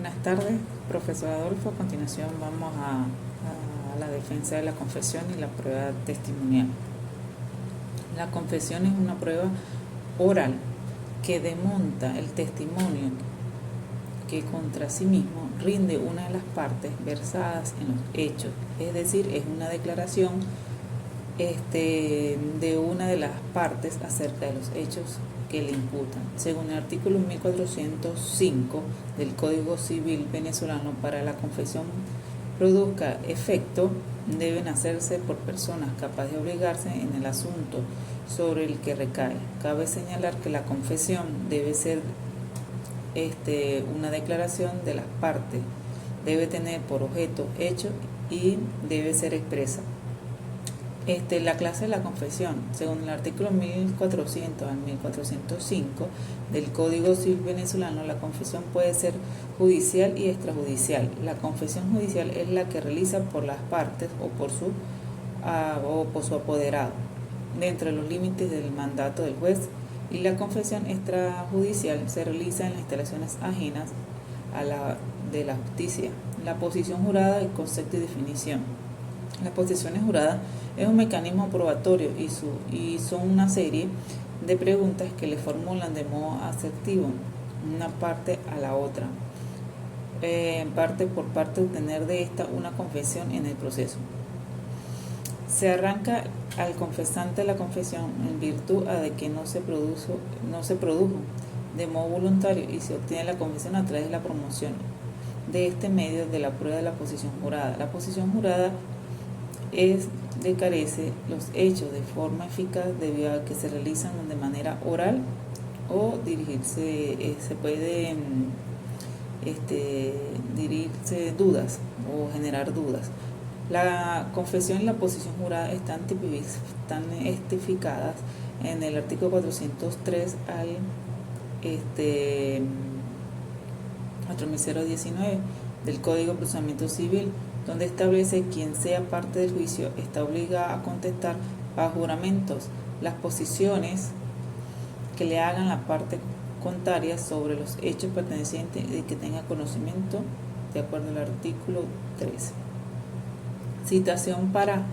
Buenas tardes, profesor Adolfo. A continuación vamos a la defensa de la confesión y la prueba testimonial. La confesión es una prueba oral que demonta el testimonio que contra sí mismo rinde una de las partes versadas en los hechos, es decir, es una declaración de una de las partes acerca de los hechos que le imputan. Según el artículo 1405 del Código Civil venezolano, para la confesión produzca efecto, deben hacerse por personas capaces de obligarse en el asunto sobre el que recae. Cabe señalar que la confesión debe ser una declaración de las partes, debe tener por objeto hecho y debe ser expresa. La clase de la confesión, según el artículo 1400 al 1405 del Código Civil venezolano, la confesión puede ser judicial y extrajudicial. La confesión judicial es la que realiza por las partes o por su apoderado, dentro de los límites del mandato del juez, y la confesión extrajudicial se realiza en las instalaciones ajenas a la de la justicia. La posición jurada y concepto y definición. Las posiciones juradas es un mecanismo probatorio y son una serie de preguntas que le formulan de modo asertivo una parte a la otra, parte por parte, obtener de esta una confesión en el proceso. Se arranca al confesante la confesión en virtud de que no se produjo de modo voluntario, y se obtiene la confesión a través de la promoción de este medio de la prueba de la posición jurada. La posición jurada carece los hechos de forma eficaz debido a que se realizan de manera oral o dirigirse, se puede dirigirse dudas o generar dudas. La confesión y la posición jurada están estificadas en el artículo 403 al 4019 del Código de Procedimiento Civil, donde establece quien sea parte del juicio está obligado a contestar bajo juramentos las posiciones que le hagan la parte contraria sobre los hechos pertenecientes y que tenga conocimiento, de acuerdo al artículo 13. Citación para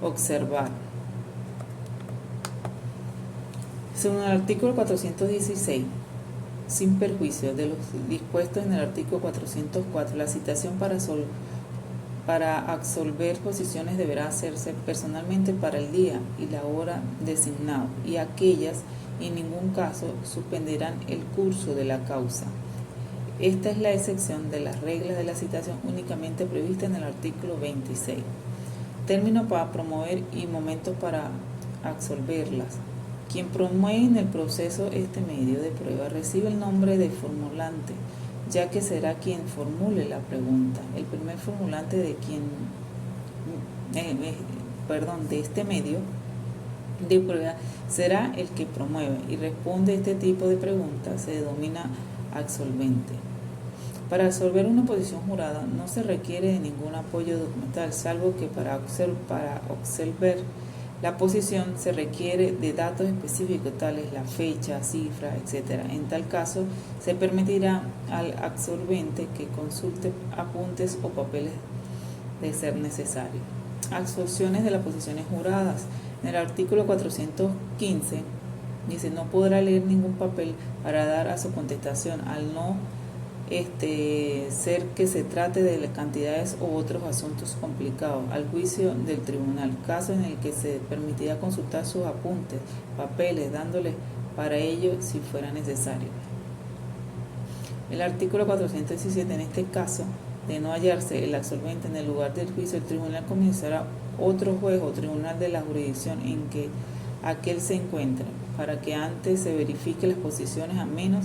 observar. Según el artículo 416, sin perjuicio de los dispuestos en el artículo 404, la citación para absolver posiciones deberá hacerse personalmente para el día y la hora designado, y aquellas en ningún caso suspenderán el curso de la causa. Esta es la excepción de las reglas de la citación únicamente prevista en el artículo 26. Término para promover y momento para absolverlas. Quien promueve en el proceso este medio de prueba recibe el nombre de formulante, ya que será quien formule la pregunta. El primer formulante de este medio de prueba será el que promueve y responde este tipo de preguntas, se denomina absolvente. Para absolver una posición jurada no se requiere de ningún apoyo documental, salvo que para absolver la posición se requiere de datos específicos, tales la fecha, cifra, etc. En tal caso, se permitirá al absolvente que consulte apuntes o papeles de ser necesario. Absoluciones de las posiciones juradas. En el artículo 415 dice: no podrá leer ningún papel para dar a su contestación, al no ser que se trate de cantidades u otros asuntos complicados, al juicio del tribunal, caso en el que se permitirá consultar sus apuntes, papeles, dándoles para ello si fuera necesario. El artículo 417, en este caso, de no hallarse el absolvente en el lugar del juicio, el tribunal comenzará otro juez o tribunal de la jurisdicción en que aquel se encuentre, para que antes se verifique las posiciones, a menos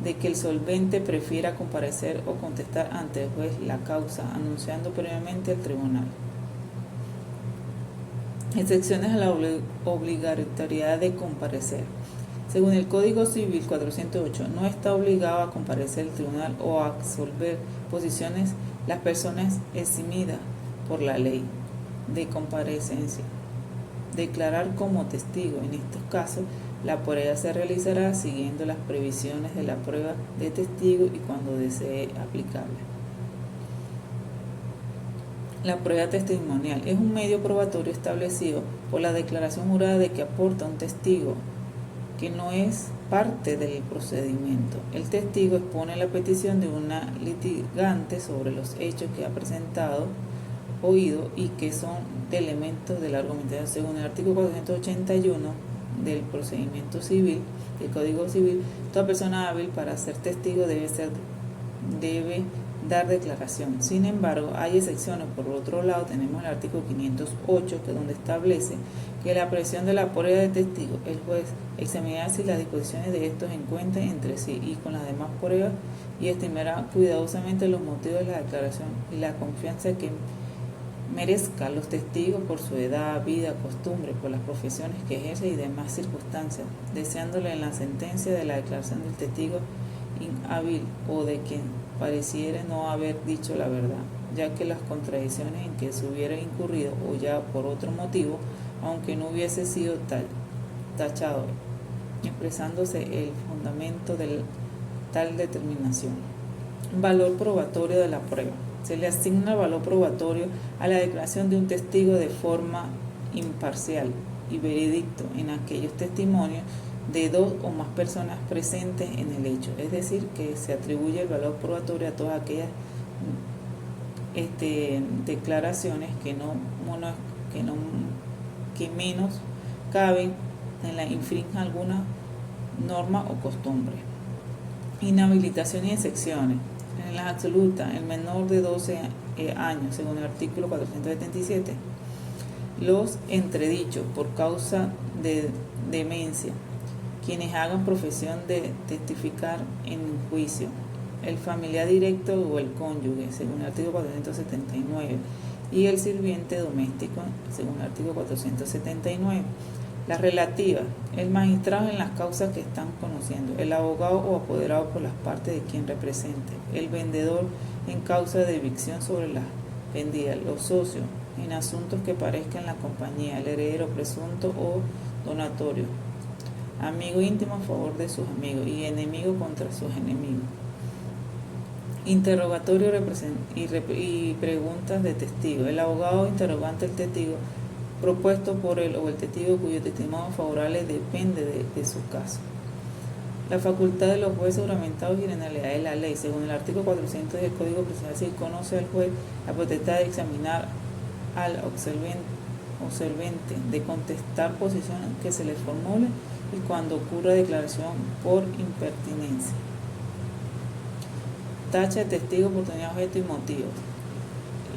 de que el solvente prefiera comparecer o contestar ante el juez la causa, anunciando previamente al tribunal. Excepciones a la obligatoriedad de comparecer. Según el Código Civil 408, no está obligado a comparecer al tribunal o a absolver posiciones las personas eximidas por la ley de comparecencia. Declarar como testigo. En estos casos La prueba se realizará siguiendo las previsiones de la prueba de testigo y cuando desee aplicable. La prueba testimonial es un medio probatorio establecido por la declaración jurada de que aporta un testigo que no es parte del procedimiento. El testigo expone la petición de una litigante sobre los hechos que ha presentado, oído y que son de elementos de la argumentación según el artículo 481 del procedimiento civil, del Código Civil. Toda persona hábil para ser testigo debe dar declaración. Sin embargo, hay excepciones. Por otro lado, tenemos el artículo 508, que es donde establece que la presión de la prueba de testigo, el juez examinará si las disposiciones de estos encuentran entre sí y con las demás pruebas y estimará cuidadosamente los motivos de la declaración y la confianza que merezca los testigos por su edad, vida, costumbre, por las profesiones que ejerce y demás circunstancias, deseándole en la sentencia de la declaración del testigo inhábil o de quien pareciera no haber dicho la verdad, ya que las contradicciones en que se hubiera incurrido o ya por otro motivo, aunque no hubiese sido tachado, expresándose el fundamento de tal determinación. Valor probatorio de la prueba. Se le asigna valor probatorio a la declaración de un testigo de forma imparcial y veredicto en aquellos testimonios de dos o más personas presentes en el hecho, es decir, que se atribuye el valor probatorio a todas aquellas declaraciones que menos caben en la infrinjan alguna norma o costumbre. Inhabilitación y excepciones. En las absolutas, el menor de 12 años, según el artículo 477, los entredichos por causa de demencia, quienes hagan profesión de testificar en juicio, el familiar directo o el cónyuge, según el artículo 479, y el sirviente doméstico, según el artículo 479. Las relativas, el magistrado en las causas que están conociendo, el abogado o apoderado por las partes de quien represente, el vendedor en causa de evicción sobre las vendidas, los socios en asuntos que parezcan la compañía, el heredero presunto o donatorio, amigo íntimo a favor de sus amigos y enemigo contra sus enemigos. Interrogatorio y preguntas de testigo. El abogado interrogante al testigo propuesto por él o el testigo cuyo testimonio favorable depende de su caso. La facultad de los jueces juramentados y generalidad de la ley. Según el artículo 400 del Código Procesal Civil, conoce al juez la potestad de examinar al observante, de contestar posiciones que se le formule y cuando ocurra declaración por impertinencia. Tacha de testigo, oportunidad, objeto y motivos.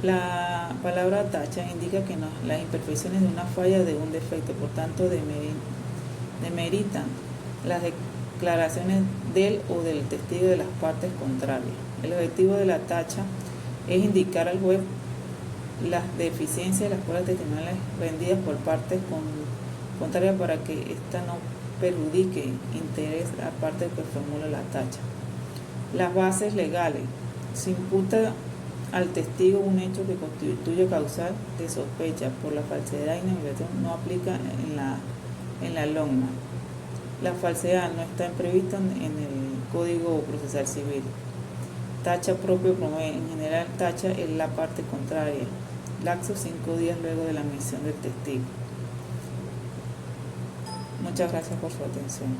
La palabra tacha indica que las imperfecciones de una falla de un defecto, por tanto, demeritan las declaraciones del o del testigo de las partes contrarias. El objetivo de la tacha es indicar al juez las deficiencias de las pruebas testimoniales rendidas por partes contrarias para que ésta no perjudique interés a la parte que formula la tacha. Las bases legales. Se imputa al testigo un hecho que constituye causal de sospecha por la falsedad e inhabilitación no aplica en la norma. La falsedad no está prevista en el Código Procesal Civil. Tacha propio promueve. En general, tacha es la parte contraria. Lapso 5 días luego de la admisión del testigo. Muchas gracias por su atención.